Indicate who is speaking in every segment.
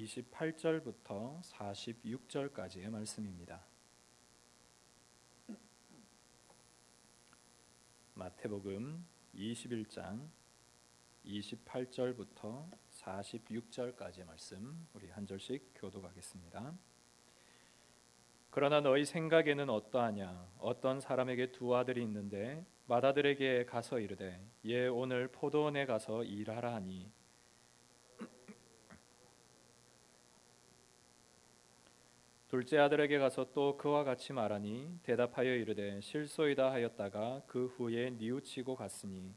Speaker 1: 28절부터 46절까지의 말씀입니다. 마태복음 21장 28절부터 46절까지의 말씀 우리 한 절씩 교독하겠습니다. 그러나 너희 생각에는 어떠하냐? 어떤 사람에게 두 아들이 있는데 맏아들에게 가서 이르되 얘 오늘 포도원에 가서 일하라 하니 둘째 아들에게 가서 또 그와 같이 말하니 대답하여 이르되 실소이다 하였다가 그 후에 뉘우치고 갔으니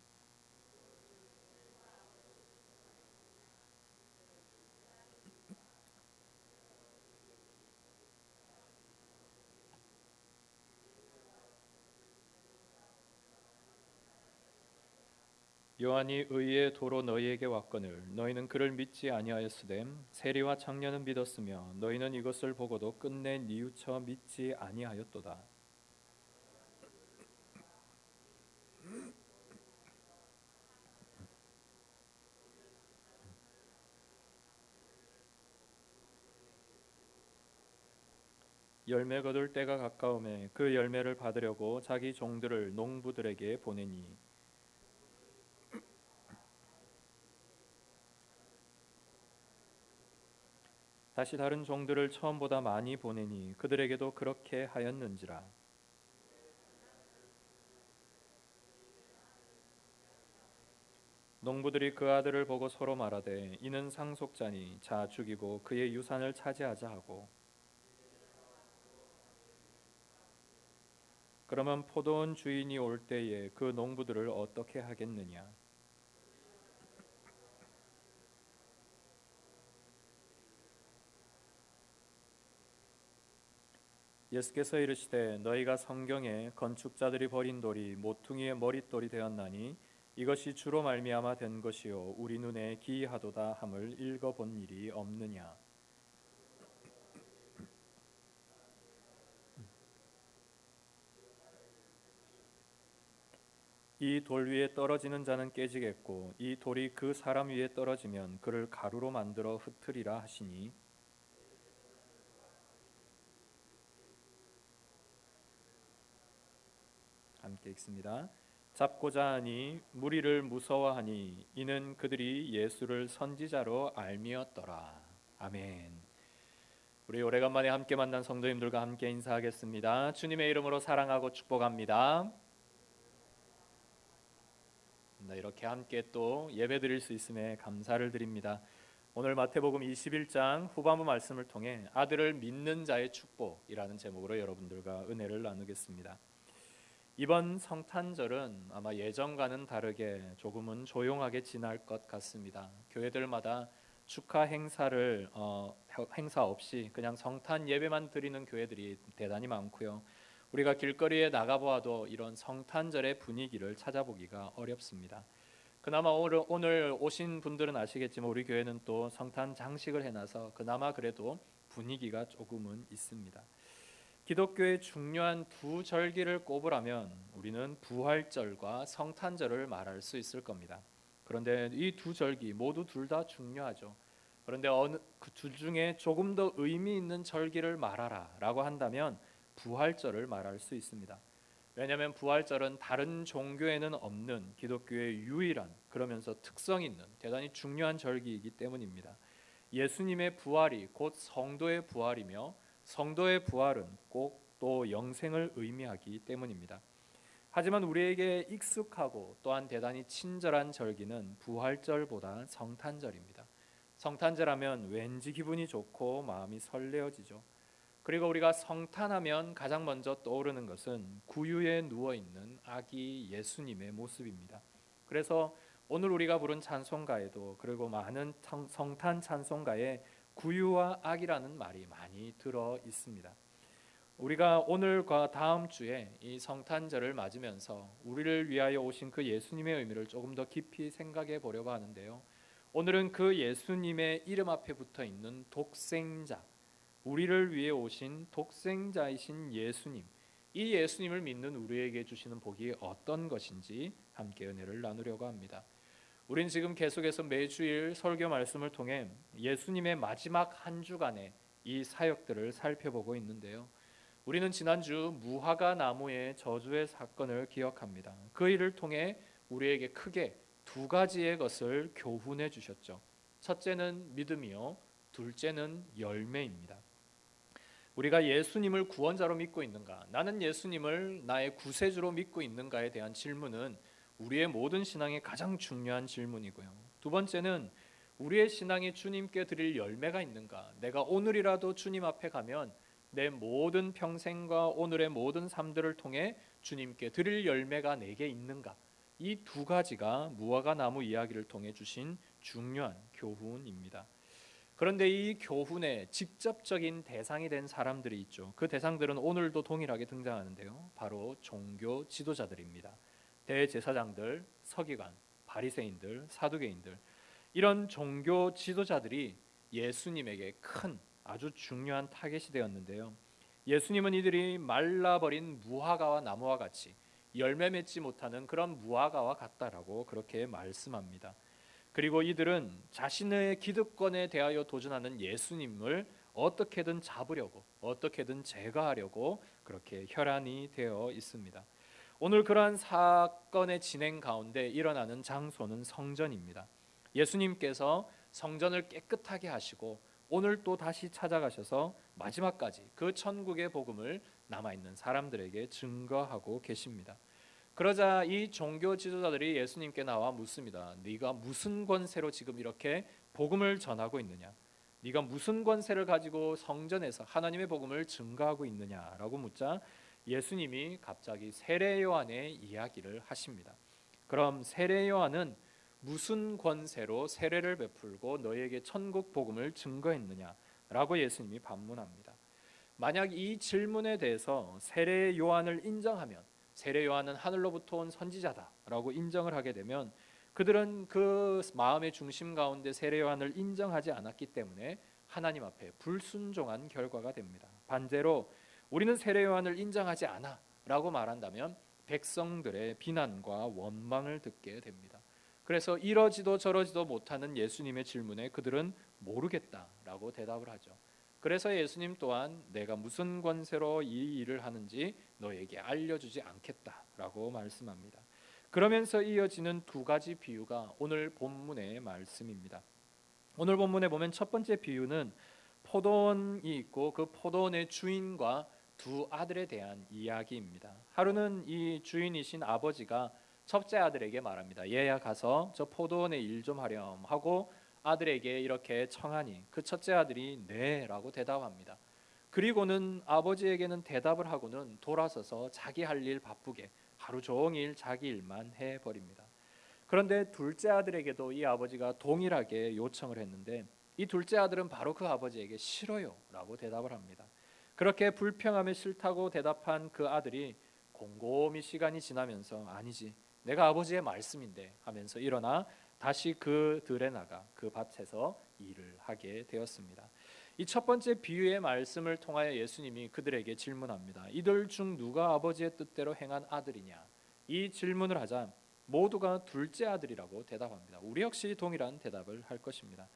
Speaker 1: 요한이 의의 도로 너희에게 왔거늘 너희는 그를 믿지 아니하였으되 세리와 청년은 믿었으며 너희는 이것을 보고도 끝내 뉘우쳐 믿지 아니하였도다. 열매 거둘 때가 가까우매 그 열매를 받으려고 자기 종들을 농부들에게 보내니 다시 다른 종들을 처음보다 많이 보내니 그들에게도 그렇게 하였는지라. 농부들이 그 아들을 보고 서로 말하되 이는 상속자니 자 죽이고 그의 유산을 차지하자 하고 그러면 포도원 주인이 올 때에 그 농부들을 어떻게 하겠느냐. 예수께서 이르시되 너희가 성경에 건축자들이 버린 돌이 모퉁이의 머릿돌이 되었나니 이것이 주로 말미암아 된 것이요 우리 눈에 기이하도다 함을 읽어본 일이 없느냐. 이 돌 위에 떨어지는 자는 깨지겠고 이 돌이 그 사람 위에 떨어지면 그를 가루로 만들어 흩으리라 하시니 함께 읽습니다. 잡고자 하니 무리를 무서워하니 이는 그들이 예수를 선지자로 알미었더라. 아멘. 우리 오래간만에 함께 만난 성도님들과 함께 인사하겠습니다. 주님의 이름으로 사랑하고 축복합니다. 이렇게 함께 또 예배 드릴 수 있음에 감사를 드립니다. 오늘 마태복음 21장 후반부 말씀을 통해 아들을 믿는 자의 축복이라는 제목으로 여러분들과 은혜를 나누겠습니다. 이번 성탄절은 아마 예전과는 다르게 조금은 조용하게 지날 것 같습니다. 교회들마다 축하 행사를 행사 없이 그냥 성탄 예배만 드리는 교회들이 대단히 많고요. 우리가 길거리에 나가보아도 이런 성탄절의 분위기를 찾아보기가 어렵습니다. 그나마 오늘 오신 분들은 아시겠지만 우리 교회는 또 성탄 장식을 해놔서 그나마 그래도 분위기가 조금은 있습니다. 기독교의 중요한 두 절기를 꼽으라면 우리는 부활절과 성탄절을 말할 수 있을 겁니다. 그런데 이 두 절기 모두 둘 다 중요하죠. 그런데 그 둘 중에 조금 더 의미 있는 절기를 말하라 라고 한다면 부활절을 말할 수 있습니다. 왜냐하면 부활절은 다른 종교에는 없는 기독교의 유일한 그러면서 특성 있는 대단히 중요한 절기이기 때문입니다. 예수님의 부활이 곧 성도의 부활이며 성도의 부활은 꼭 또 영생을 의미하기 때문입니다. 하지만 우리에게 익숙하고 또한 대단히 친절한 절기는 부활절보다 성탄절입니다. 성탄절하면 왠지 기분이 좋고 마음이 설레어지죠. 그리고 우리가 성탄하면 가장 먼저 떠오르는 것은 구유에 누워있는 아기 예수님의 모습입니다. 그래서 오늘 우리가 부른 찬송가에도 그리고 많은 성탄 찬송가에 구유와 아기라는 말이 많이 들어 있습니다. 우리가 오늘과 다음 주에 이 성탄절을 맞으면서 우리를 위하여 오신 그 예수님의 의미를 조금 더 깊이 생각해 보려고 하는데요. 오늘은 그 예수님의 이름 앞에 붙어 있는 독생자, 우리를 위해 오신 독생자이신 예수님, 이 예수님을 믿는 우리에게 주시는 복이 어떤 것인지 함께 은혜를 나누려고 합니다. 우린 지금 계속해서 매주일 설교 말씀을 통해 예수님의 마지막 한 주간의 이 사역들을 살펴보고 있는데요. 우리는 지난주 무화과 나무의 저주의 사건을 기억합니다. 그 일을 통해 우리에게 크게 두 가지의 것을 교훈해 주셨죠. 첫째는 믿음이요, 둘째는 열매입니다. 우리가 예수님을 구원자로 믿고 있는가, 나는 예수님을 나의 구세주로 믿고 있는가에 대한 질문은 우리의 모든 신앙의 가장 중요한 질문이고요. 두 번째는 우리의 신앙이 주님께 드릴 열매가 있는가, 내가 오늘이라도 주님 앞에 가면 내 모든 평생과 오늘의 모든 삶들을 통해 주님께 드릴 열매가 내게 있는가, 이 두 가지가 무화과 나무 이야기를 통해 주신 중요한 교훈입니다. 그런데 이 교훈의 직접적인 대상이 된 사람들이 있죠. 그 대상들은 오늘도 동일하게 등장하는데요. 바로 종교 지도자들입니다. 대제사장들, 서기관, 바리새인들, 사두개인들, 이런 종교 지도자들이 예수님에게 큰 아주 중요한 타겟이 되었는데요. 예수님은 이들이 말라버린 무화과와 나무와 같이 열매 맺지 못하는 그런 무화과와 같다라고 그렇게 말씀합니다. 그리고 이들은 자신의 기득권에 대하여 도전하는 예수님을 어떻게든 잡으려고, 어떻게든 제거하려고 그렇게 혈안이 되어 있습니다. 오늘 그러한 사건의 진행 가운데 일어나는 장소는 성전입니다. 예수님께서 성전을 깨끗하게 하시고 오늘 또 다시 찾아가셔서 마지막까지 그 천국의 복음을 남아있는 사람들에게 증거하고 계십니다. 그러자 이 종교 지도자들이 예수님께 나와 묻습니다. 네가 무슨 권세로 지금 이렇게 복음을 전하고 있느냐? 네가 무슨 권세를 가지고 성전에서 하나님의 복음을 증거하고 있느냐라고 묻자 예수님이 갑자기 세례 요한의 이야기를 하십니다. 그럼 세례 요한은 무슨 권세로 세례를 베풀고 너희에게 천국 복음을 증거했느냐라고 예수님이 반문합니다. 만약 이 질문에 대해서 세례 요한을 인정하면, 세례 요한은 하늘로부터 온 선지자다라고 인정을 하게 되면 그들은 그 마음의 중심 가운데 세례 요한을 인정하지 않았기 때문에 하나님 앞에 불순종한 결과가 됩니다. 반대로 우리는 세례 요한을 인정하지 않아라고 말한다면 백성들의 비난과 원망을 듣게 됩니다. 그래서 이러지도 저러지도 못하는 예수님의 질문에 그들은 모르겠다라고 대답을 하죠. 그래서 예수님 또한 내가 무슨 권세로 이 일을 하는지 너에게 알려주지 않겠다라고 말씀합니다. 그러면서 이어지는 두 가지 비유가 오늘 본문의 말씀입니다. 오늘 본문에 보면 첫 번째 비유는 포도원이 있고 그 포도원의 주인과 두 아들에 대한 이야기입니다. 하루는 이 주인이신 아버지가 첫째 아들에게 말합니다. 얘야 가서 저 포도원에 일 좀 하렴 하고 아들에게 이렇게 청하니 그 첫째 아들이 네라고 대답합니다. 그리고는 아버지에게는 대답을 하고는 돌아서서 자기 할 일 바쁘게 하루 종일 자기 일만 해버립니다. 그런데 둘째 아들에게도 이 아버지가 동일하게 요청을 했는데 이 둘째 아들은 바로 그 아버지에게 싫어요 라고 대답을 합니다. 그렇게 불평함에 싫다고 대답한 그 아들이 곰곰이 시간이 지나면서 아니지 내가 아버지의 말씀인데 하면서 일어나 다시 그 들에 나가 그 밭에서 일을 하게 되었습니다. 이 첫 번째 비유의 말씀을 통하여 예수님이 그들에게 질문합니다. 이들 중 누가 아버지의 뜻대로 행한 아들이냐? 이 질문을 하자 모두가 둘째 아들이라고 대답합니다. 우리 역시 동일한 대답을 할 것입니다.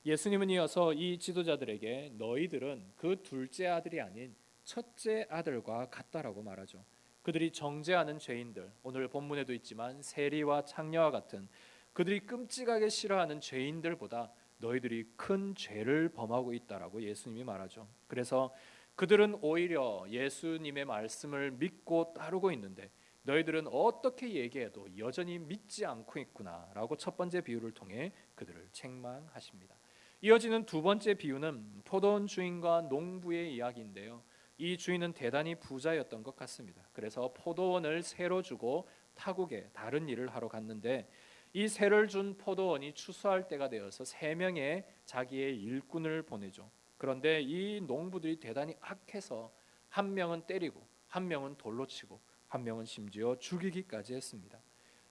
Speaker 1: 예수님은 이어서 이 지도자들에게 너희들은 그 둘째 아들이 아닌 첫째 아들과 같다라고 말하죠. 그들이 정죄하는 죄인들, 오늘 본문에도 있지만 세리와 창녀와 같은 그들이 끔찍하게 싫어하는 죄인들보다 너희들이 큰 죄를 범하고 있다라고 예수님이 말하죠. 그래서 그들은 오히려 예수님의 말씀을 믿고 따르고 있는데 너희들은 어떻게 얘기해도 여전히 믿지 않고 있구나라고 첫 번째 비유를 통해 그들을 책망하십니다. 이어지는 두 번째 비유는 포도원 주인과 농부의 이야기인데요. 이 주인은 대단히 부자였던 것 같습니다. 그래서 포도원을 새로 주고 타국에 다른 일을 하러 갔는데 이 새를 준 포도원이 추수할 때가 되어서 3명의 자기의 일꾼을 보내죠. 그런데 이 농부들이 대단히 악해서 한 명은 때리고 한 명은 돌로 치고 한 명은 심지어 죽이기까지 했습니다.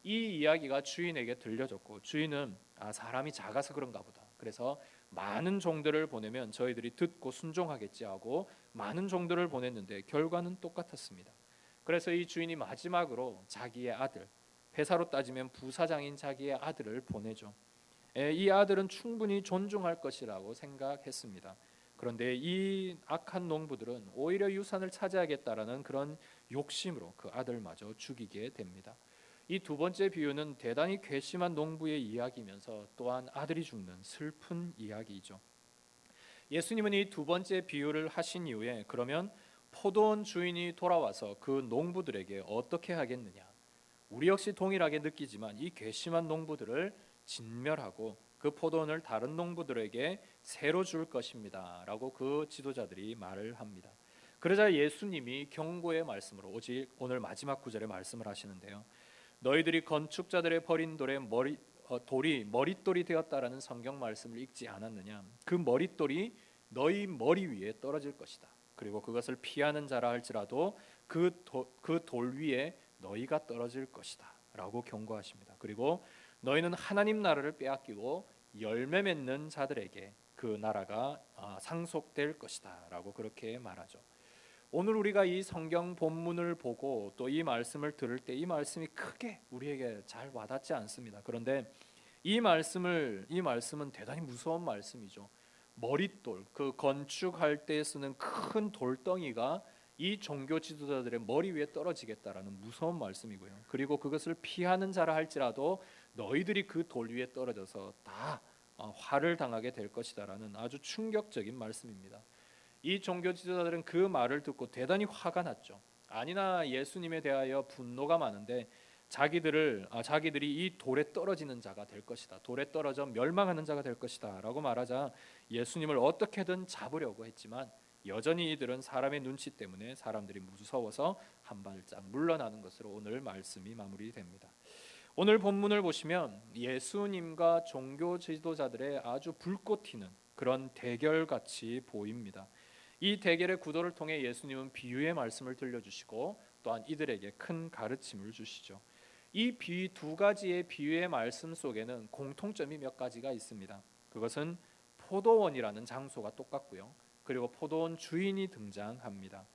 Speaker 1: 이 이야기가 주인에게 들려졌고 주인은 사람이 작아서 그런가 보다. 그래서 많은 종들을 보내면 저희들이 듣고 순종하겠지 하고 많은 종들을 보냈는데 결과는 똑같았습니다. 그래서 이 주인이 마지막으로 자기의 아들 회사로 따지면 부사장인 자기의 아들을 보내죠. 이 아들은 충분히 존중할 것이라고 생각했습니다. 그런데 이 악한 농부들은 오히려 유산을 차지하겠다라는 그런 욕심으로 그 아들마저 죽이게 됩니다. 이 두 번째 비유는 대단히 괘씸한 농부의 이야기이면서 또한 아들이 죽는 슬픈 이야기이죠. 예수님은 이 두 번째 비유를 하신 이후에 그러면 포도원 주인이 돌아와서 그 농부들에게 어떻게 하겠느냐? 우리 역시 동일하게 느끼지만 이 괘씸한 농부들을 진멸하고 그 포도원을 다른 농부들에게 새로 줄 것입니다 라고 그 지도자들이 말을 합니다. 그러자 예수님이 경고의 말씀으로 오직 오늘 마지막 구절에 말씀을 하시는데요, 너희들이 건축자들의 버린 돌이 머릿돌이 되었다라는 성경 말씀을 읽지 않았느냐? 그 머릿돌이 너희 머리 위에 떨어질 것이다. 그리고 그것을 피하는 자라 할지라도 그 돌 위에 너희가 떨어질 것이다 라고 경고하십니다. 그리고 너희는 하나님 나라를 빼앗기고 열매 맺는 자들에게 그 나라가 상속될 것이다 라고 그렇게 말하죠. 오늘 우리가 이 성경 본문을 보고 또 이 말씀을 들을 때 이 말씀이 크게 우리에게 잘 와닿지 않습니다. 그런데 이 말씀은 대단히 무서운 말씀이죠. 머릿돌, 그 건축할 때 쓰는 큰 돌덩이가 이 종교 지도자들의 머리 위에 떨어지겠다라는 무서운 말씀이고요. 그리고 그것을 피하는 자라 할지라도 너희들이 그 돌 위에 떨어져서 다 화를 당하게 될 것이다라는 아주 충격적인 말씀입니다. 이 종교 지도자들은 그 말을 듣고 대단히 화가 났죠. 아니나 예수님에 대하여 분노가 많은데 자기들이 이 돌에 떨어지는 자가 될 것이다, 돌에 떨어져 멸망하는 자가 될 것이다 라고 말하자 예수님을 어떻게든 잡으려고 했지만 여전히 이들은 사람의 눈치 때문에 사람들이 무서워서 한 발짝 물러나는 것으로 오늘 말씀이 마무리됩니다. 오늘 본문을 보시면 예수님과 종교 지도자들의 아주 불꽃 튀는 그런 대결같이 보입니다. 이 대결의 구도를 통해 예수님은 비유의 말씀을 들려주시고 또한 이들에게 큰 가르침을 주시죠. 이 두 가지의 비유의 말씀 속에는 공통점이 몇 가지가 있습니다. 그것은 포도원이라는 장소가 똑같고요. 그리고 포도원 주인이 등장합니다.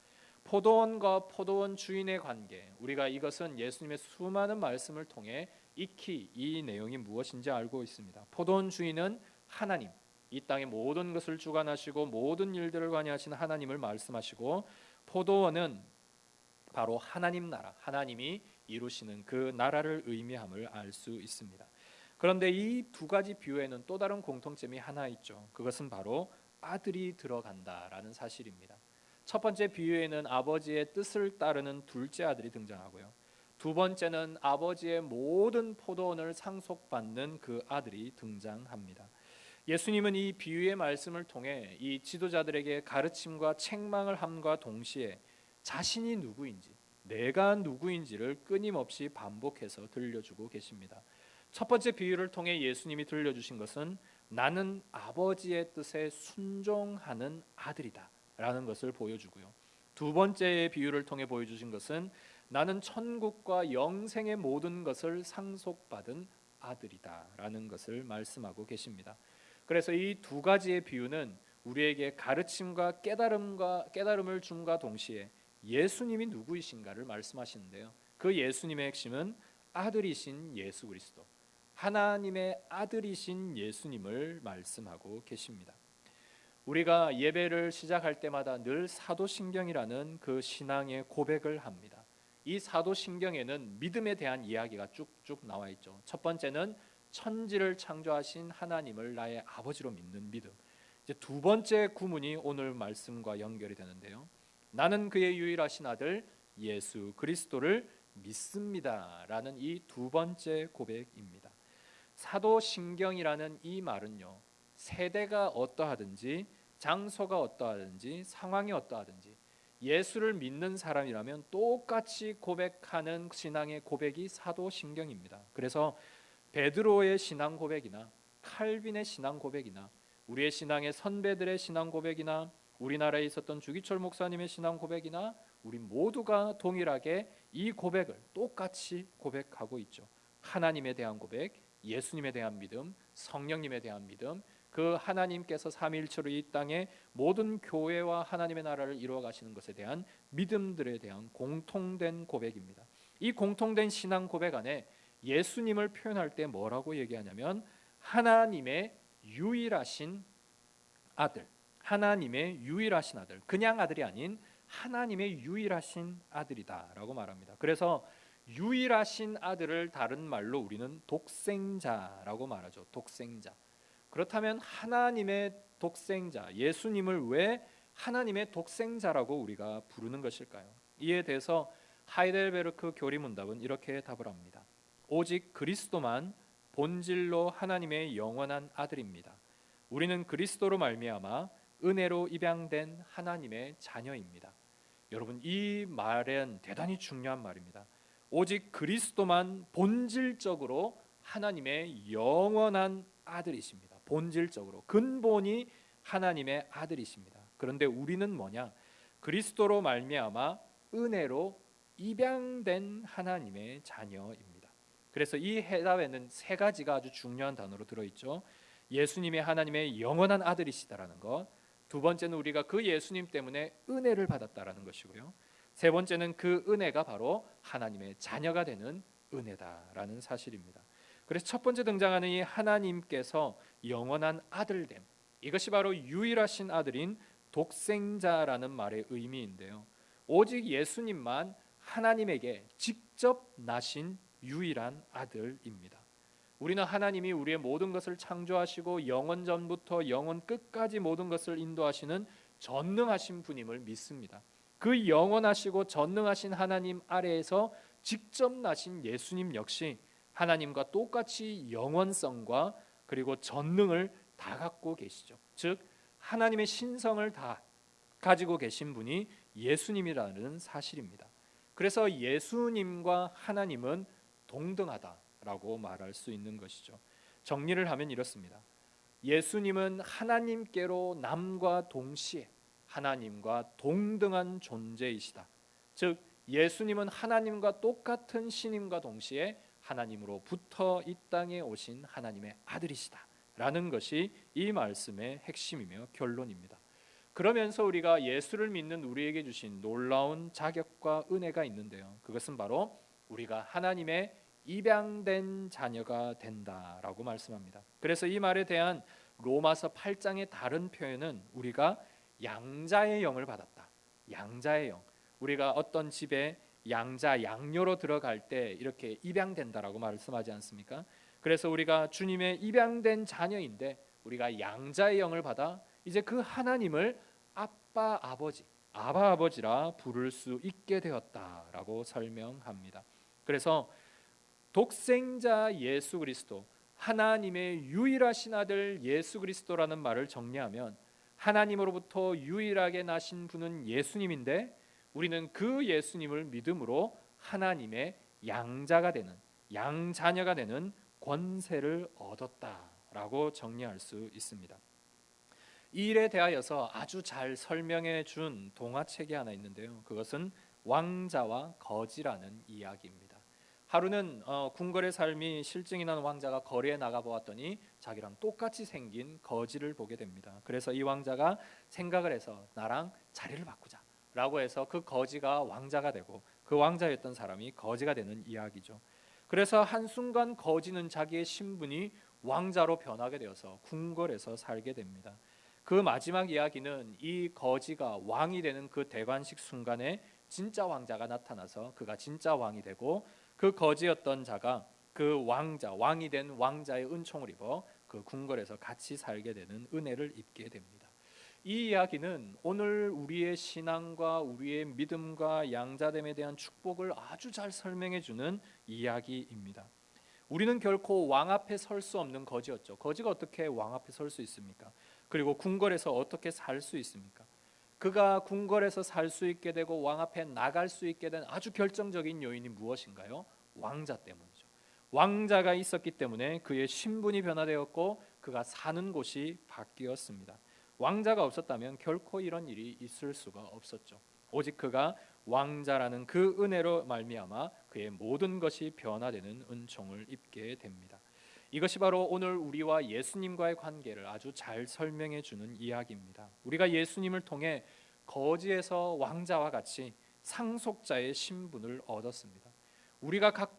Speaker 1: 포도원과 포도원 주인의 관계, 우리가 이것은 예수님의 수많은 말씀을 통해 익히 이 내용이 무엇인지 알고 있습니다. 포도원 주인은 하나님, 이 땅의 모든 것을 주관하시고 모든 일들을 관여하시는 하나님을 말씀하시고, 포도원은 바로 하나님 나라, 하나님이 이루시는 그 나라를 의미함을 알 수 있습니다. 그런데 이 두 가지 비유에는 또 다른 공통점이 하나 있죠. 그것은 바로 아들이 들어간다라는 사실입니다. 첫 번째 비유에는 아버지의 뜻을 따르는 둘째 아들이 등장하고요. 두 번째는 아버지의 모든 포도원을 상속받는 그 아들이 등장합니다. 예수님은 이 비유의 말씀을 통해 이 지도자들에게 가르침과 책망을 함과 동시에 자신이 누구인지, 내가 누구인지를 끊임없이 반복해서 들려주고 계십니다. 첫 번째 비유를 통해 예수님이 들려주신 것은 나는 아버지의 뜻에 순종하는 아들이다 라는 것을 보여주고요. 두 번째 비유를 통해 보여주신 것은 나는 천국과 영생의 모든 것을 상속받은 아들이다 라는 것을 말씀하고 계십니다. 그래서 이 두 가지의 비유는 우리에게 가르침과 깨달음을 줌과 동시에 예수님이 누구이신가를 말씀하시는데요. 그 예수님의 핵심은 아들이신 예수 그리스도, 하나님의 아들이신 예수님을 말씀하고 계십니다. 우리가 예배를 시작할 때마다 늘 사도신경이라는 그 신앙의 고백을 합니다. 이 사도신경에는 믿음에 대한 이야기가 쭉쭉 나와 있죠. 첫 번째는 천지를 창조하신 하나님을 나의 아버지로 믿는 믿음. 이제 두 번째 구문이 오늘 말씀과 연결이 되는데요. 나는 그의 유일하신 아들 예수 그리스도를 믿습니다라는 이 두 번째 고백입니다. 사도신경이라는 이 말은요, 세대가 어떠하든지 장소가 어떠하든지 상황이 어떠하든지 예수를 믿는 사람이라면 똑같이 고백하는 신앙의 고백이 사도신경입니다. 그래서 베드로의 신앙 고백이나 칼빈의 신앙 고백이나 우리의 신앙의 선배들의 신앙 고백이나 우리나라에 있었던 주기철 목사님의 신앙 고백이나 우리 모두가 동일하게 이 고백을 똑같이 고백하고 있죠. 하나님에 대한 고백, 예수님에 대한 믿음, 성령님에 대한 믿음, 그 하나님께서 삼위일체로 이 땅에 모든 교회와 하나님의 나라를 이루어 가시는 것에 대한 믿음들에 대한 공통된 고백입니다. 이 공통된 신앙 고백 안에 예수님을 표현할 때 뭐라고 얘기하냐면 하나님의 유일하신 아들, 하나님의 유일하신 아들, 그냥 아들이 아닌 하나님의 유일하신 아들이다라고 말합니다. 그래서 유일하신 아들을 다른 말로 우리는 독생자라고 말하죠. 독생자. 그렇다면 하나님의 독생자, 예수님을 왜 하나님의 독생자라고 우리가 부르는 것일까요? 이에 대해서 하이델베르크 교리문답은 이렇게 답을 합니다. 오직 그리스도만 본질로 하나님의 영원한 아들입니다. 우리는 그리스도로 말미암아 은혜로 입양된 하나님의 자녀입니다. 여러분, 이 말은 대단히 중요한 말입니다. 오직 그리스도만 본질적으로 하나님의 영원한 아들이십니다. 본질적으로 근본이 하나님의 아들이십니다. 그런데 우리는 뭐냐? 그리스도로 말미암아 은혜로 입양된 하나님의 자녀입니다. 그래서 이 해답에는 세 가지가 아주 중요한 단어로 들어있죠. 예수님이 하나님의 영원한 아들이시다라는 것, 두 번째는 우리가 그 예수님 때문에 은혜를 받았다라는 것이고요, 세 번째는 그 은혜가 바로 하나님의 자녀가 되는 은혜다라는 사실입니다. 그래서 첫 번째 등장하는 이 하나님께서 영원한 아들됨, 이것이 바로 유일하신 아들인 독생자라는 말의 의미인데요, 오직 예수님만 하나님에게 직접 나신 유일한 아들입니다. 우리는 하나님이 우리의 모든 것을 창조하시고 영원 전부터 영원 끝까지 모든 것을 인도하시는 전능하신 분임을 믿습니다. 그 영원하시고 전능하신 하나님 아래에서 직접 나신 예수님 역시 하나님과 똑같이 영원성과 그리고 전능을 다 갖고 계시죠. 즉 하나님의 신성을 다 가지고 계신 분이 예수님이라는 사실입니다. 그래서 예수님과 하나님은 동등하다라고 말할 수 있는 것이죠. 정리를 하면 이렇습니다. 예수님은 하나님께로 남과 동시에 하나님과 동등한 존재이시다. 즉 예수님은 하나님과 똑같은 신임과 동시에 하나님으로 붙어 이 땅에 오신 하나님의 아들이시다라는 것이 이 말씀의 핵심이며 결론입니다. 그러면서 우리가 예수를 믿는 우리에게 주신 놀라운 자격과 은혜가 있는데요, 그것은 바로 우리가 하나님의 입양된 자녀가 된다라고 말씀합니다. 그래서 이 말에 대한 로마서 8장의 다른 표현은 우리가 양자의 영을 받았다. 양자의 영. 우리가 어떤 집에 양자, 양녀로 들어갈 때 이렇게 입양된다라고 말씀하지 않습니까? 그래서 우리가 주님의 입양된 자녀인데 우리가 양자의 영을 받아 이제 그 하나님을 아빠 아버지, 아바 아버지라 부를 수 있게 되었다라고 설명합니다. 그래서 독생자 예수 그리스도, 하나님의 유일하신 아들 예수 그리스도라는 말을 정리하면 하나님으로부터 유일하게 나신 분은 예수님인데 우리는 그 예수님을 믿음으로 하나님의 양자가 되는, 양자녀가 되는 권세를 얻었다라고 정리할 수 있습니다. 이 일에 대하여서 아주 잘 설명해 준 동화책이 하나 있는데요, 그것은 왕자와 거지라는 이야기입니다. 하루는 궁궐의 삶이 실증이 난 왕자가 거리에 나가 보았더니 자기랑 똑같이 생긴 거지를 보게 됩니다. 그래서 이 왕자가 생각을 해서 나랑 자리를 바꾸자 라고 해서 그 거지가 왕자가 되고 그 왕자였던 사람이 거지가 되는 이야기죠. 그래서 한순간 거지는 자기의 신분이 왕자로 변하게 되어서 궁궐에서 살게 됩니다. 그 마지막 이야기는 이 거지가 왕이 되는 그 대관식 순간에 진짜 왕자가 나타나서 그가 진짜 왕이 되고 그 거지였던 자가 그 왕자, 왕이 된 왕자의 은총을 입어 그 궁궐에서 같이 살게 되는 은혜를 입게 됩니다. 이 이야기는 오늘 우리의 신앙과 우리의 믿음과 양자됨에 대한 축복을 아주 잘 설명해 주는 이야기입니다. 우리는 결코 왕 앞에 설 수 없는 거지였죠. 거지가 어떻게 왕 앞에 설 수 있습니까? 그리고 궁궐에서 어떻게 살 수 있습니까? 그가 궁궐에서 살 수 있게 되고 왕 앞에 나갈 수 있게 된 아주 결정적인 요인이 무엇인가요? 왕자 때문이죠. 왕자가 있었기 때문에 그의 신분이 변화되었고 그가 사는 곳이 바뀌었습니다. 왕자가 없었다면 결코 이런 일이 있을 수가 없었죠. 오직 그가 왕자라는 그 은혜로 말미암아 그의 모든 것이 변화되는 은총을 입게 됩니다. 이것이 바로 오늘 우리와 예수님과의 관계를 아주 잘 설명해 주는 이야기입니다. 우리가 예수님을 통해 거지에서 왕자와 같이 상속자의 신분을 얻었습니다.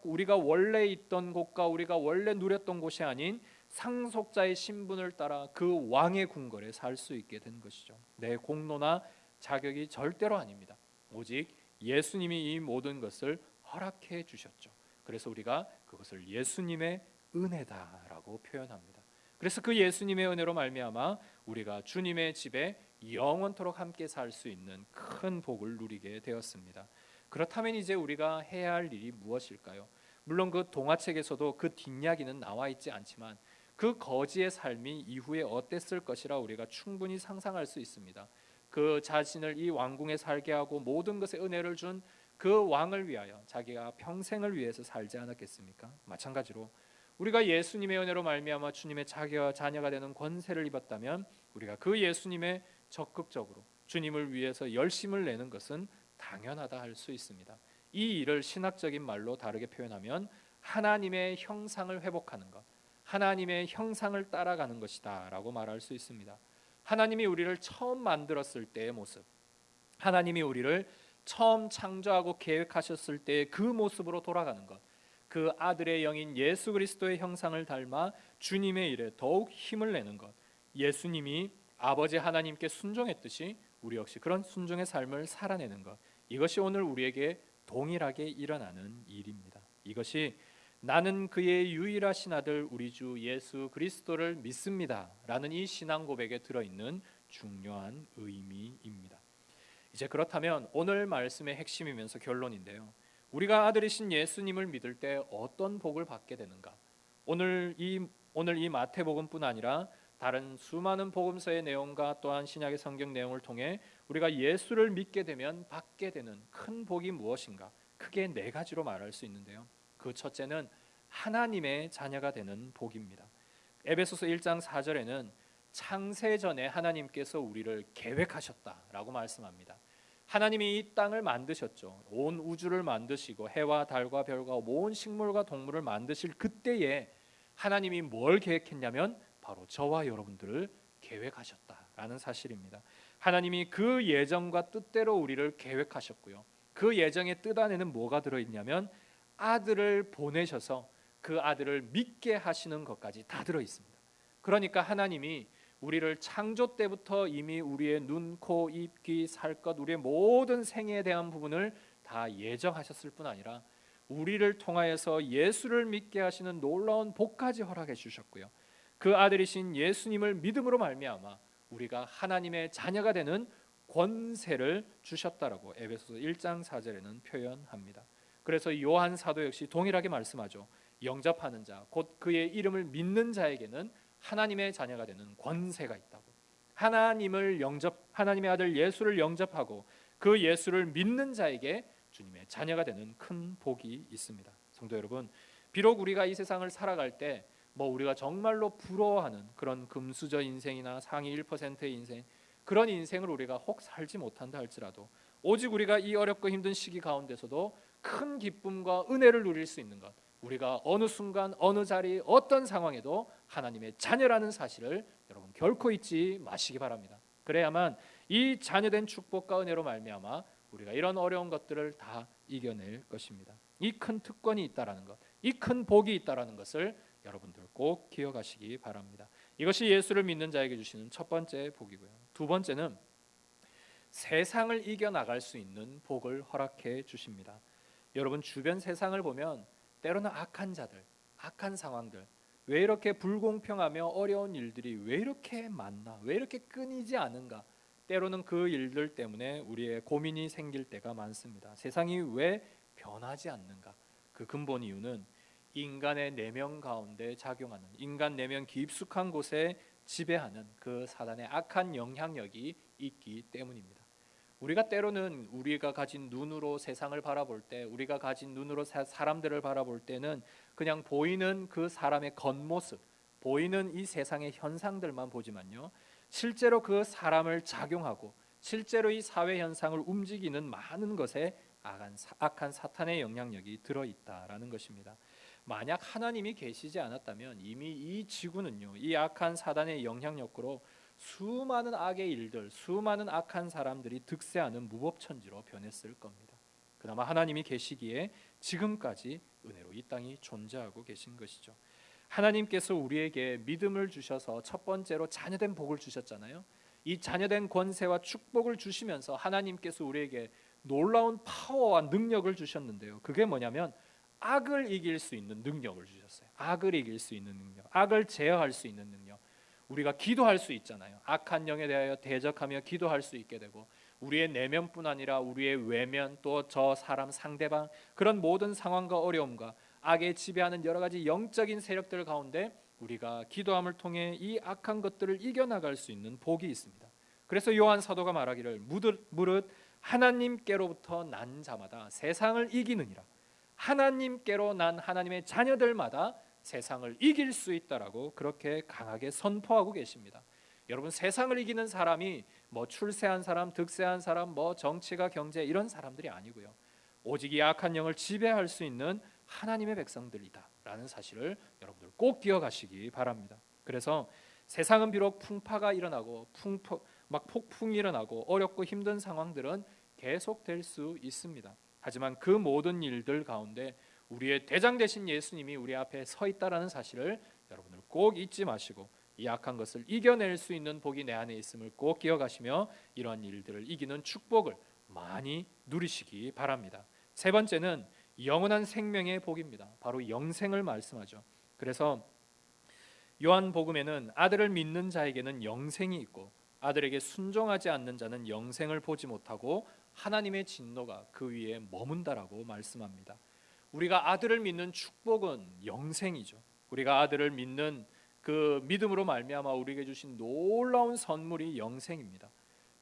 Speaker 1: 우리가 원래 있던 곳과 우리가 원래 누렸던 곳이 아닌 상속자의 신분을 따라 그 왕의 궁궐에 살 수 있게 된 것이죠. 내 공로나 자격이 절대로 아닙니다. 오직 예수님이 이 모든 것을 허락해 주셨죠. 그래서 우리가 그것을 예수님의 은혜다라고 표현합니다. 그래서 그 예수님의 은혜로 말미암아 우리가 주님의 집에 영원토록 함께 살 수 있는 큰 복을 누리게 되었습니다. 그렇다면 이제 우리가 해야 할 일이 무엇일까요? 물론 그 동화책에서도 그 뒷이야기는 나와 있지 않지만 그 거지의 삶이 이후에 어땠을 것이라 우리가 충분히 상상할 수 있습니다. 그 자신을 이 왕궁에 살게 하고 모든 것에 은혜를 준 그 왕을 위하여 자기가 평생을 위해서 살지 않았겠습니까? 마찬가지로 우리가 예수님의 은혜로 말미암아 주님의 자녀가 되는 권세를 입었다면 우리가 그 예수님의 적극적으로 주님을 위해서 열심을 내는 것은 당연하다 할 수 있습니다. 이 일을 신학적인 말로 다르게 표현하면 하나님의 형상을 회복하는 것, 하나님의 형상을 따라가는 것이다 라고 말할 수 있습니다. 하나님이 우리를 처음 만들었을 때의 모습, 하나님이 우리를 처음 창조하고 계획하셨을 때의 그 모습으로 돌아가는 것, 그 아들의 영인 예수 그리스도의 형상을 닮아 주님의 일에 더욱 힘을 내는 것, 예수님이 아버지 하나님께 순종했듯이 우리 역시 그런 순종의 삶을 살아내는 것, 이것이 오늘 우리에게 동일하게 일어나는 일입니다. 이것이 나는 그의 유일하신 아들 우리 주 예수 그리스도를 믿습니다 라는 이 신앙 고백에 들어있는 중요한 의미입니다. 이제 그렇다면 오늘 말씀의 핵심이면서 결론인데요, 우리가 아들이신 예수님을 믿을 때 어떤 복을 받게 되는가? 오늘 이 마태복음뿐 아니라 다른 수많은 복음서의 내용과 또한 신약의 성경 내용을 통해 우리가 예수를 믿게 되면 받게 되는 큰 복이 무엇인가? 크게 네 가지로 말할 수 있는데요. 그 첫째는 하나님의 자녀가 되는 복입니다. 에베소서 1장 4절에는 창세 전에 하나님께서 우리를 계획하셨다라고 말씀합니다. 하나님이 이 땅을 만드셨죠. 온 우주를 만드시고 해와 달과 별과 온 식물과 동물을 만드실 그때에 하나님이 뭘 계획했냐면 바로 저와 여러분들을 계획하셨다라는 사실입니다. 하나님이 그 예정과 뜻대로 우리를 계획하셨고요. 그 예정의 뜻 안에는 뭐가 들어있냐면 아들을 보내셔서 그 아들을 믿게 하시는 것까지 다 들어있습니다. 그러니까 하나님이 우리를 창조 때부터 이미 우리의 눈, 코, 입, 귀, 살 것, 우리의 모든 생애에 대한 부분을 다 예정하셨을 뿐 아니라 우리를 통하여서 예수를 믿게 하시는 놀라운 복까지 허락해 주셨고요. 그 아들이신 예수님을 믿음으로 말미암아 우리가 하나님의 자녀가 되는 권세를 주셨다라고 에베소서 1장 4절에는 표현합니다. 그래서 요한 사도 역시 동일하게 말씀하죠. 영접하는 자, 곧 그의 이름을 믿는 자에게는 하나님의 자녀가 되는 권세가 있다고. 하나님의 아들 예수를 영접하고 그 예수를 믿는 자에게 주님의 자녀가 되는 큰 복이 있습니다. 성도 여러분, 비록 우리가 이 세상을 살아갈 때 우리가 정말로 부러워하는 그런 금수저 인생이나 상위 1%의 인생, 그런 인생을 우리가 혹 살지 못한다 할지라도 오직 우리가 이 어렵고 힘든 시기 가운데서도 큰 기쁨과 은혜를 누릴 수 있는 것, 우리가 어느 순간 어느 자리 어떤 상황에도 하나님의 자녀라는 사실을 여러분 결코 잊지 마시기 바랍니다. 그래야만 이 자녀된 축복과 은혜로 말미암아 우리가 이런 어려운 것들을 다 이겨낼 것입니다. 이 큰 특권이 있다라는 것, 이 큰 복이 있다라는 것을 여러분들 꼭 기억하시기 바랍니다. 이것이 예수를 믿는 자에게 주시는 첫 번째 복이고요. 두 번째는 세상을 이겨나갈 수 있는 복을 허락해 주십니다. 여러분 주변 세상을 보면 때로는 악한 자들, 악한 상황들, 왜 이렇게 불공평하며 어려운 일들이 왜 이렇게 많나, 왜 이렇게 끊이지 않은가, 때로는 그 일들 때문에 우리의 고민이 생길 때가 많습니다. 세상이 왜 변하지 않는가? 그 근본 이유는 인간의 내면 가운데 작용하는, 인간 내면 깊숙한 곳에 지배하는 그 사단의 악한 영향력이 있기 때문입니다. 우리가 때로는 우리가 가진 눈으로 세상을 바라볼 때, 우리가 가진 눈으로 사람들을 바라볼 때는 그냥 보이는 그 사람의 겉모습, 보이는 이 세상의 현상들만 보지만요, 실제로 그 사람을 작용하고 실제로 이 사회 현상을 움직이는 많은 것에 악한 사탄의 영향력이 들어있다라는 것입니다. 만약 하나님이 계시지 않았다면 이미 이 지구는요, 이 악한 사단의 영향력으로 수많은 악의 일들, 수많은 악한 사람들이 득세하는 무법천지로 변했을 겁니다. 그나마 하나님이 계시기에 지금까지 은혜로 이 땅이 존재하고 계신 것이죠. 하나님께서 우리에게 믿음을 주셔서 첫 번째로 자녀된 복을 주셨잖아요. 이 자녀된 권세와 축복을 주시면서 하나님께서 우리에게 놀라운 파워와 능력을 주셨는데요. 그게 뭐냐면 악을 이길 수 있는 능력을 주셨어요. 악을 이길 수 있는 능력, 악을 제어할 수 있는 능력. 우리가 기도할 수 있잖아요. 악한 영에 대하여 대적하며 기도할 수 있게 되고, 우리의 내면뿐 아니라 우리의 외면, 또 저 사람 상대방, 그런 모든 상황과 어려움과 악에 지배하는 여러 가지 영적인 세력들 가운데 우리가 기도함을 통해 이 악한 것들을 이겨나갈 수 있는 복이 있습니다. 그래서 요한 사도가 말하기를 무릇 하나님께로부터 난 자마다 세상을 이기느니라. 하나님께로 난 하나님의 자녀들마다 세상을 이길 수 있다라고 그렇게 강하게 선포하고 계십니다. 여러분, 세상을 이기는 사람이 뭐 출세한 사람, 득세한 사람, 뭐 정치가 경제 이런 사람들이 아니고요. 오직 이 악한 영을 지배할 수 있는 하나님의 백성들이다라는 사실을 여러분들 꼭 기억하시기 바랍니다. 그래서 세상은 비록 풍파가 일어나고 폭풍이 일어나고 어렵고 힘든 상황들은 계속될 수 있습니다. 하지만 그 모든 일들 가운데 우리의 대장 되신 예수님이 우리 앞에 서 있다라는 사실을 여러분들 꼭 잊지 마시고, 이 악한 것을 이겨낼 수 있는 복이 내 안에 있음을 꼭 기억하시며 이러한 일들을 이기는 축복을 많이 누리시기 바랍니다. 세 번째는 영원한 생명의 복입니다. 바로 영생을 말씀하죠. 그래서 요한복음에는 아들을 믿는 자에게는 영생이 있고 아들에게 순종하지 않는 자는 영생을 보지 못하고 하나님의 진노가 그 위에 머문다라고 말씀합니다. 우리가 아들을 믿는 축복은 영생이죠. 우리가 아들을 믿는 그 믿음으로 말미암아 우리에게 주신 놀라운 선물이 영생입니다.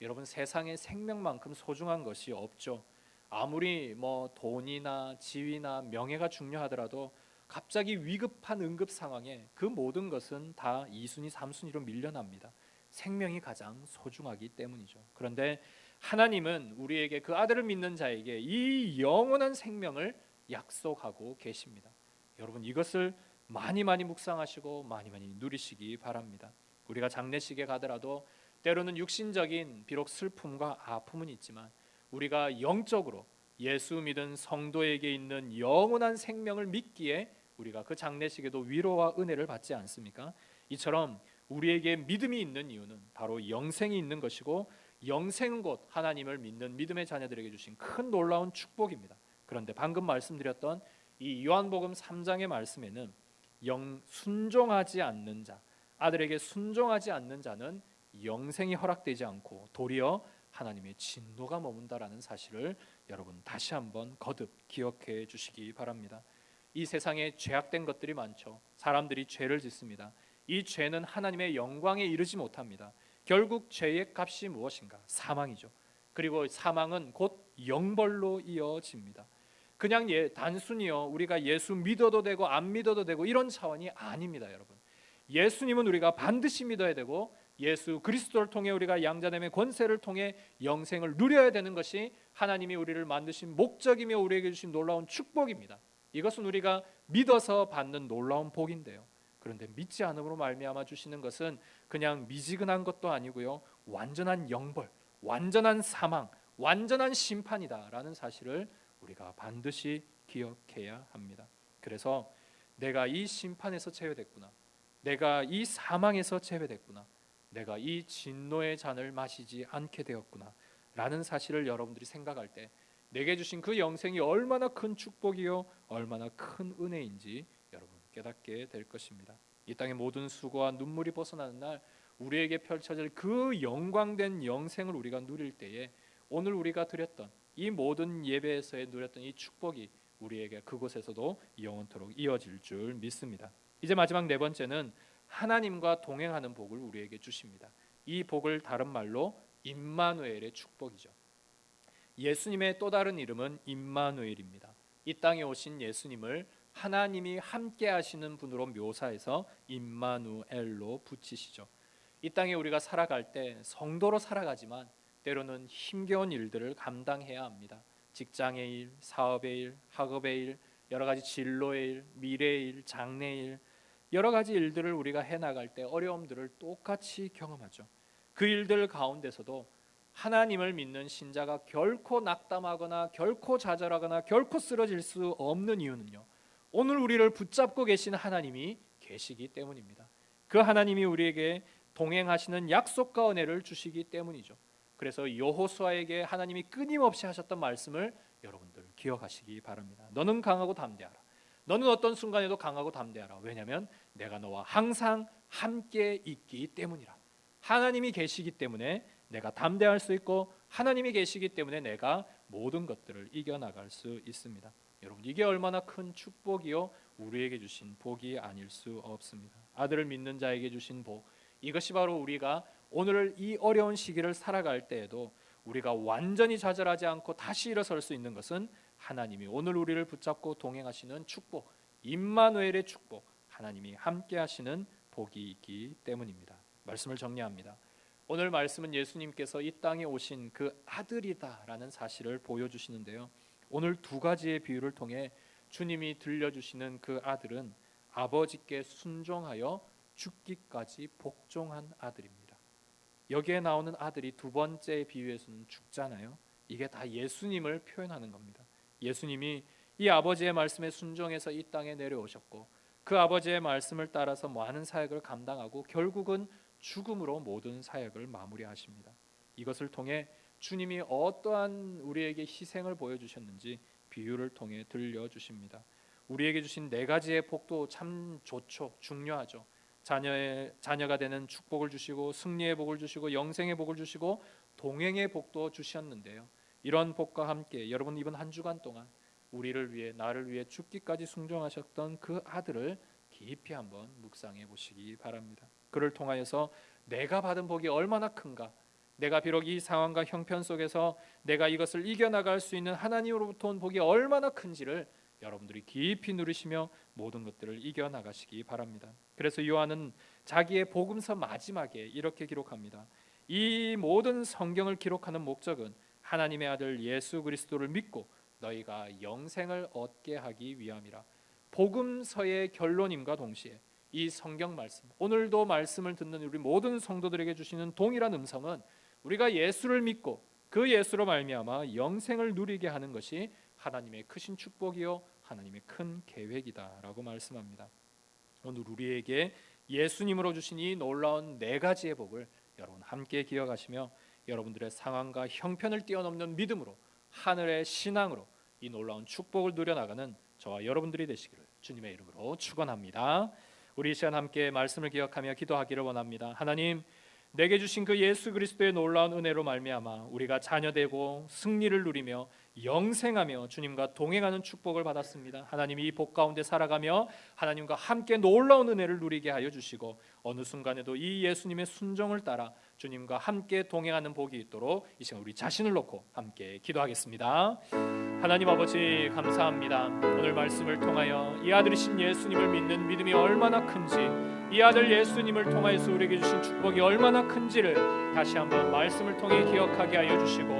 Speaker 1: 여러분, 세상에 생명만큼 소중한 것이 없죠. 아무리 뭐 돈이나 지위나 명예가 중요하더라도 갑자기 위급한 응급 상황에 그 모든 것은 다 2순위, 3순위로 밀려납니다. 생명이 가장 소중하기 때문이죠. 그런데 하나님은 우리에게, 그 아들을 믿는 자에게 이 영원한 생명을 약속하고 계십니다. 여러분, 이것을 많이 묵상하시고 많이 누리시기 바랍니다. 우리가 장례식에 가더라도 때로는 육신적인 비록 슬픔과 아픔은 있지만 우리가 영적으로 예수 믿은 성도에게 있는 영원한 생명을 믿기에 우리가 그 장례식에도 위로와 은혜를 받지 않습니까? 이처럼 우리에게 믿음이 있는 이유는 바로 영생이 있는 것이고, 영생은 곧 하나님을 믿는 믿음의 자녀들에게 주신 큰 놀라운 축복입니다. 그런데 방금 말씀드렸던 이 요한복음 3장의 말씀에는 순종하지 않는 자, 아들에게 순종하지 않는 자는 영생이 허락되지 않고 도리어 하나님의 진노가 머문다라는 사실을 여러분 다시 한번 거듭 기억해 주시기 바랍니다. 이 세상에 죄악된 것들이 많죠. 사람들이 죄를 짓습니다. 이 죄는 하나님의 영광에 이르지 못합니다. 결국 죄의 값이 무엇인가? 사망이죠. 그리고 사망은 곧 영벌로 이어집니다. 그냥 단순히요 우리가 예수 믿어도 되고 안 믿어도 되고 이런 차원이 아닙니다. 여러분, 예수님은 우리가 반드시 믿어야 되고 예수 그리스도를 통해 우리가 양자됨의 권세를 통해 영생을 누려야 되는 것이 하나님이 우리를 만드신 목적이며 우리에게 주신 놀라운 축복입니다. 이것은 우리가 믿어서 받는 놀라운 복인데요. 그런데 믿지 않음으로 말미암아 주시는 것은 그냥 미지근한 것도 아니고요, 완전한 영벌, 완전한 사망, 완전한 심판이다라는 사실을 우리가 반드시 기억해야 합니다. 그래서 내가 이 심판에서 제외됐구나, 내가 이 사망에서 제외됐구나, 내가 이 진노의 잔을 마시지 않게 되었구나 라는 사실을 여러분들이 생각할 때 내게 주신 그 영생이 얼마나 큰 축복이요 얼마나 큰 은혜인지 여러분 깨닫게 될 것입니다. 이 땅의 모든 수고와 눈물이 벗어나는 날 우리에게 펼쳐질 그 영광된 영생을 우리가 누릴 때에 오늘 우리가 드렸던 이 모든 예배에서의 누렸던 이 축복이 우리에게 그곳에서도 영원토록 이어질 줄 믿습니다. 이제 마지막 네 번째는 하나님과 동행하는 복을 우리에게 주십니다. 이 복을 다른 말로 임마누엘의 축복이죠. 예수님의 또 다른 이름은 임마누엘입니다. 이 땅에 오신 예수님을 하나님이 함께 하시는 분으로 묘사해서 임마누엘로 붙이시죠. 이 땅에 우리가 살아갈 때 성도로 살아가지만 때로는 힘겨운 일들을 감당해야 합니다. 직장의 일, 사업의 일, 학업의 일, 여러 가지 진로의 일, 미래의 일, 장래의 일, 여러 가지 일들을 우리가 해나갈 때 어려움들을 똑같이 경험하죠. 그 일들 가운데서도 하나님을 믿는 신자가 결코 낙담하거나 결코 좌절하거나 결코 쓰러질 수 없는 이유는요, 오늘 우리를 붙잡고 계신 하나님이 계시기 때문입니다. 그 하나님이 우리에게 동행하시는 약속과 은혜를 주시기 때문이죠. 그래서 여호수아에게 하나님이 끊임없이 하셨던 말씀을 여러분들 기억하시기 바랍니다. 너는 강하고 담대하라. 너는 어떤 순간에도 강하고 담대하라. 왜냐하면 내가 너와 항상 함께 있기 때문이라. 하나님이 계시기 때문에 내가 담대할 수 있고, 하나님이 계시기 때문에 내가 모든 것들을 이겨나갈 수 있습니다. 여러분, 이게 얼마나 큰 축복이요 우리에게 주신 복이 아닐 수 없습니다. 아들을 믿는 자에게 주신 복, 이것이 바로 우리가 오늘 이 어려운 시기를 살아갈 때에도 우리가 완전히 좌절하지 않고 다시 일어설 수 있는 것은 하나님이 오늘 우리를 붙잡고 동행하시는 축복, 임마누엘의 축복, 하나님이 함께 하시는 복이 있기 때문입니다. 말씀을 정리합니다. 오늘 말씀은 예수님께서 이 땅에 오신 그 아들이다라는 사실을 보여주시는데요, 오늘 두 가지의 비유를 통해 주님이 들려주시는 그 아들은 아버지께 순종하여 죽기까지 복종한 아들입니다. 여기에 나오는 아들이 두 번째 비유에서는 죽잖아요. 이게 다 예수님을 표현하는 겁니다. 예수님이 이 아버지의 말씀에 순종해서 이 땅에 내려오셨고, 그 아버지의 말씀을 따라서 많은 사역을 감당하고 결국은 죽음으로 모든 사역을 마무리하십니다. 이것을 통해 주님이 어떠한 우리에게 희생을 보여주셨는지 비유를 통해 들려주십니다. 우리에게 주신 네 가지의 복도 참 좋죠. 중요하죠. 자녀가 되는 축복을 주시고, 승리의 복을 주시고, 영생의 복을 주시고, 동행의 복도 주셨는데요, 이런 복과 함께 여러분 이번 한 주간 동안 우리를 위해, 나를 위해 죽기까지 순종하셨던 그 아들을 깊이 한번 묵상해 보시기 바랍니다. 그를 통하여서 내가 받은 복이 얼마나 큰가, 내가 비록 이 상황과 형편 속에서 내가 이것을 이겨나갈 수 있는 하나님으로부터 온 복이 얼마나 큰지를 여러분들이 깊이 누리시며 모든 것들을 이겨나가시기 바랍니다. 그래서 요한은 자기의 복음서 마지막에 이렇게 기록합니다. 이 모든 성경을 기록하는 목적은 하나님의 아들 예수 그리스도를 믿고 너희가 영생을 얻게 하기 위함이라. 복음서의 결론임과 동시에 이 성경 말씀, 오늘도 말씀을 듣는 우리 모든 성도들에게 주시는 동일한 음성은 우리가 예수를 믿고 그 예수로 말미암아 영생을 누리게 하는 것이 하나님의 크신 축복이요 하나님의 큰 계획이다라고 말씀합니다. 오늘 우리에게 예수님으로 주신 이 놀라운 네 가지의 복을 여러분 함께 기억하시며 여러분들의 상황과 형편을 뛰어넘는 믿음으로, 하늘의 신앙으로 이 놀라운 축복을 누려나가는 저와 여러분들이 되시기를 주님의 이름으로 축원합니다. 우리 이 시간 함께 말씀을 기억하며 기도하기를 원합니다. 하나님, 내게 주신 그 예수 그리스도의 놀라운 은혜로 말미암아 우리가 자녀되고 승리를 누리며 영생하며 주님과 동행하는 축복을 받았습니다. 하나님이 이 복 가운데 살아가며 하나님과 함께 놀라운 은혜를 누리게 하여 주시고, 어느 순간에도 이 예수님의 순종을 따라 주님과 함께 동행하는 복이 있도록 이 시간 우리 자신을 놓고 함께 기도하겠습니다. 하나님 아버지, 감사합니다. 오늘 말씀을 통하여 이 아들이신 예수님을 믿는 믿음이 얼마나 큰지, 이 아들 예수님을 통하여서 우리에게 주신 축복이 얼마나 큰지를 다시 한번 말씀을 통해 기억하게 하여 주시고,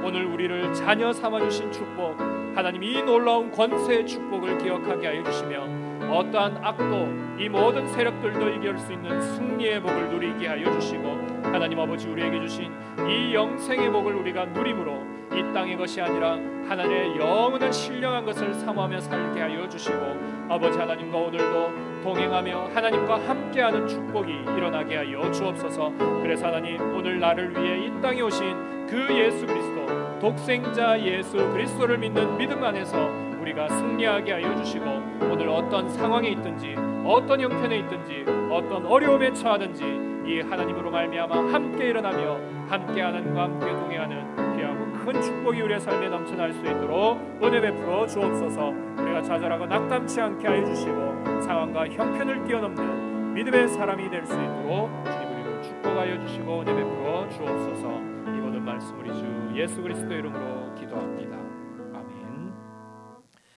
Speaker 1: 오늘 우리를 자녀 삼아주신 축복, 하나님 이 놀라운 권세의 축복을 기억하게 하여 주시며, 어떠한 악도 이 모든 세력들도 이길 수 있는 승리의 복을 누리게 하여 주시고, 하나님 아버지 우리에게 주신 이 영생의 복을 우리가 누림으로 이 땅의 것이 아니라 하나님의 영원한 신령한 것을 사모하며 살게 하여 주시고, 아버지 하나님과 오늘도 동행하며 하나님과 함께하는 축복이 일어나게 하여 주옵소서. 그래서 하나님, 오늘 나를 위해 이 땅에 오신 그 예수 그리스도, 독생자 예수 그리스도를 믿는 믿음 안에서 우리가 승리하게 하여 주시고, 오늘 어떤 상황에 있든지 어떤 형편에 있든지 어떤 어려움에 처하든지 이 하나님으로 말미암아 함께 일어나며 함께 하나님과 함께 동행하는 귀하고 큰 축복이 우리의 삶에 넘쳐날 수 있도록 은혜 베풀어 주옵소서. 우리가 좌절하고 낙담치 않게 하여 주시고, 상황과 형편을 뛰어넘는 믿음의 사람이 될 수 있도록 주님 우리를 축복하여 주시고 은혜 베풀어 주옵소서. 이 모든 말씀 우리 주 예수 그리스도 이름으로 기도합니다.